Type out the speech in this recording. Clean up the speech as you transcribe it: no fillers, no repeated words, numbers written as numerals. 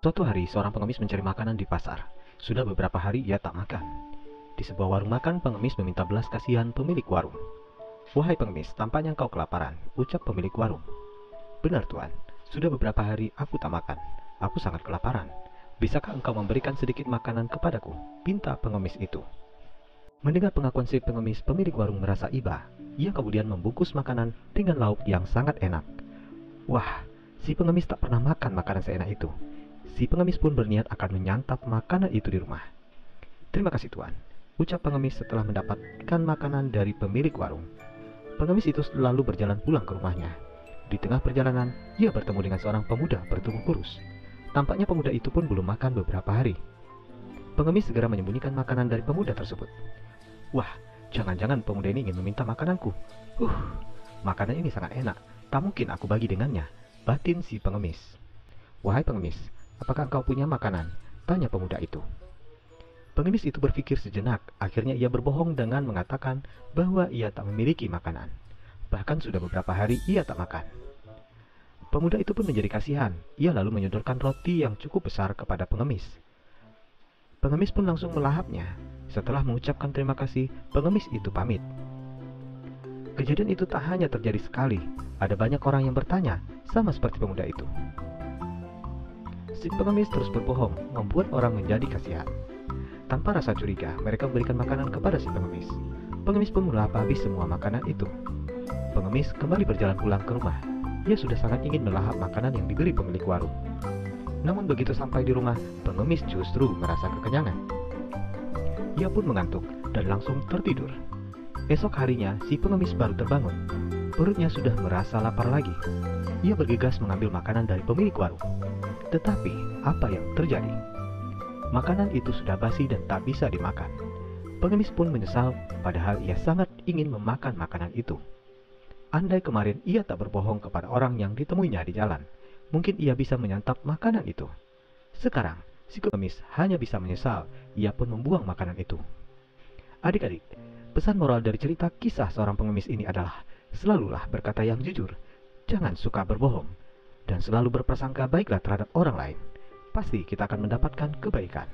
Suatu hari, seorang pengemis mencari makanan di pasar. Sudah beberapa hari ia tak makan. Di sebuah warung makan, pengemis meminta belas kasihan pemilik warung. "Wahai pengemis, tampaknya engkau kelaparan," ucap pemilik warung. "Benar tuan, sudah beberapa hari aku tak makan. Aku sangat kelaparan. Bisakah engkau memberikan sedikit makanan kepadaku?" pinta pengemis itu. Mendengar pengakuan si pengemis, pemilik warung merasa iba. Ia kemudian membungkus makanan dengan lauk yang sangat enak. Wah, si pengemis tak pernah makan makanan seenak itu. Si pengemis pun berniat akan menyantap makanan itu di rumah. "Terima kasih tuan," ucap pengemis setelah mendapatkan makanan dari pemilik warung. Pengemis itu lalu berjalan pulang ke rumahnya. Di tengah perjalanan, ia bertemu dengan seorang pemuda bertubuh kurus. Tampaknya pemuda itu pun belum makan beberapa hari. Pengemis segera menyembunyikan makanan dari pemuda tersebut. "Wah, jangan-jangan pemuda ini ingin meminta makananku. Makanan ini sangat enak. Tak mungkin aku bagi dengannya," batin si pengemis. "Wahai pengemis, apakah engkau punya makanan?" tanya pemuda itu. Pengemis itu berpikir sejenak. Akhirnya ia berbohong dengan mengatakan bahwa ia tak memiliki makanan. Bahkan sudah beberapa hari ia tak makan. Pemuda itu pun menjadi kasihan. Ia lalu menyodorkan roti yang cukup besar kepada pengemis. Pengemis pun langsung melahapnya. Setelah mengucapkan terima kasih, pengemis itu pamit. Kejadian itu tak hanya terjadi sekali. Ada banyak orang yang bertanya, sama seperti pemuda itu. Si pengemis terus berbohong, membuat orang menjadi kasihan. Tanpa rasa curiga, mereka memberikan makanan kepada si pengemis. Pengemis pun melahap habis semua makanan itu. Pengemis kembali berjalan pulang ke rumah. Ia sudah sangat ingin melahap makanan yang diberi pemilik warung. Namun begitu sampai di rumah, pengemis justru merasa kekenyangan. Ia pun mengantuk dan langsung tertidur. Esok harinya, si pengemis baru terbangun. Perutnya sudah merasa lapar lagi. Ia bergegas mengambil makanan dari pemilik warung. Tetapi, apa yang terjadi? Makanan itu sudah basi dan tak bisa dimakan. Pengemis pun menyesal, padahal ia sangat ingin memakan makanan itu. Andai kemarin ia tak berbohong kepada orang yang ditemuinya di jalan, mungkin ia bisa menyantap makanan itu. Sekarang, si pengemis hanya bisa menyesal, ia pun membuang makanan itu. Adik-adik, pesan moral dari cerita kisah seorang pengemis ini adalah, selalulah berkata yang jujur, jangan suka berbohong, dan selalu berprasangka baiklah terhadap orang lain. Pasti kita akan mendapatkan kebaikan.